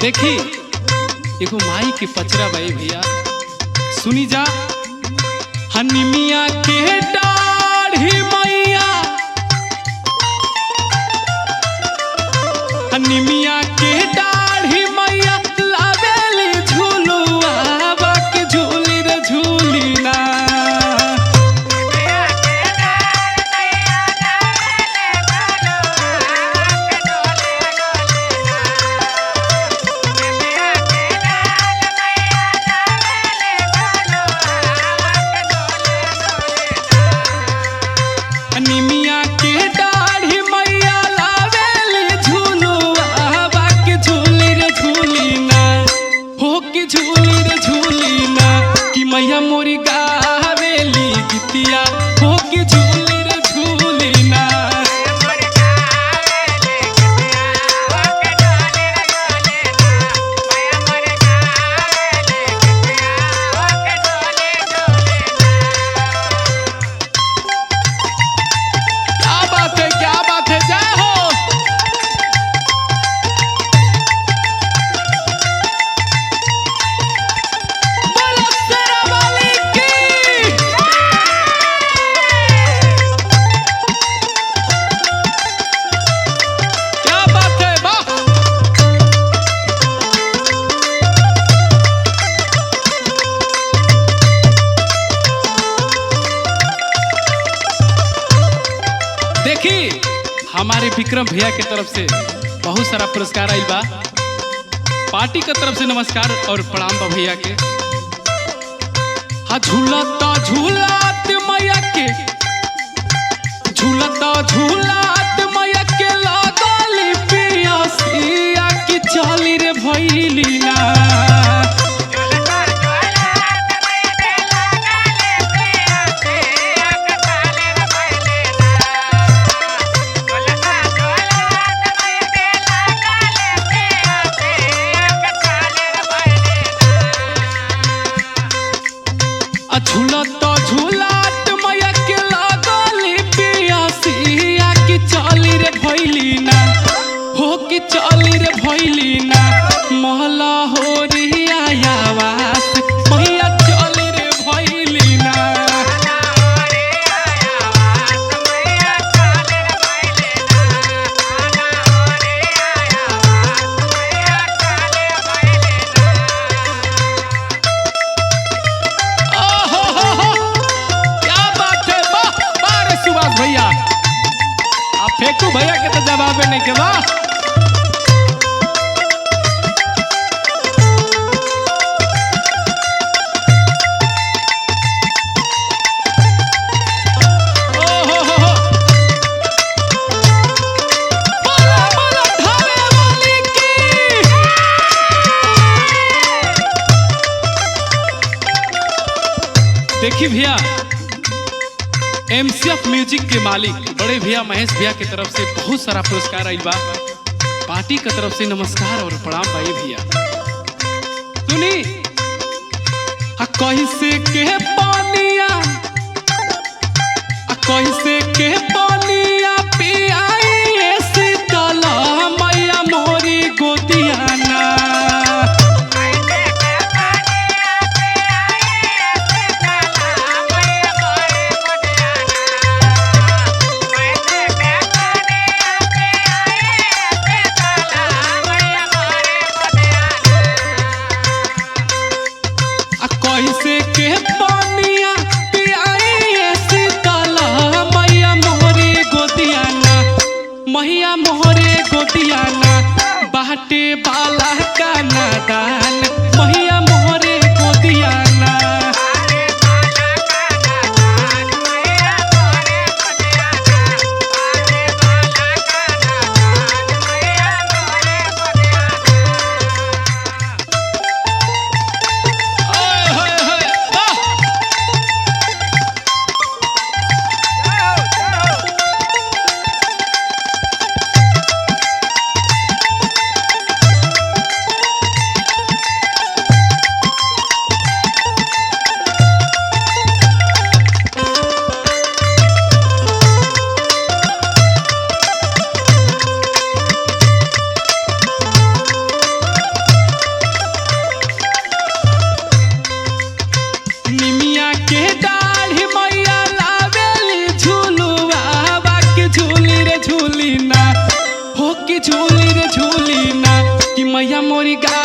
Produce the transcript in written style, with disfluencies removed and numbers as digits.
देखी एगो माई के पचरा बाई भैया, सुनी जा। हनिमिया के डाढ़ी मैया, हनिमिया के डाढ़ी मैया लावेली झूलुआ, बाकी झूली रे झूली ना। निमिया के डाढ़ी मैया लावेली झूलुआ, बाकी झूली रे झूली ना, हो कि झूली रे झूली ना। कि मैया मोरी गावेली गीतिया, हो कि झूली रे झूली ना। क्या बात है, जय हो। बोलो शेरा वाली की। क्या बात है, वाह। देखी हमारे विक्रम भैया के तरफ से बहुत सारा पुरस्कार आइल बा। पार्टी के तरफ से नमस्कार और प्रणाम बा भैया के। हाँ झूलता झूलात मैया के, झूलता झूलात मैया के लागल पियासिया, की चाली रे भइली ना। झूलता झूलात मैया के लागल पियासिया, की चाली रे भइली ना, हो कि चाली रे भइली ना। महला हो रिया आवास मैया चाली रे भइली ना। भैया आप फेंकू भैया के तो जवाब नहीं के बा। देखिए भैया एमसीएफ म्यूजिक के मालिक बड़े भैया महेश भैया की तरफ से बहुत सारा पुरस्कार आइल बा। पार्टी की तरफ से नमस्कार और प्रणाम भाई भैया। सुनी कैसे के पानिया, कैसे के पानिया पियाई शीतला मैया मोरी गोदिया ना। कैसे के पानिया पियाई शीतला मैया मोहरे गोदिया ना, मैया मोहरे गोदिया ना। बाटे बाला का नादान मैया मोहरे गोदिया ना। झूली ना हो कि झूली रे झूली ना कि मैया मोरी गा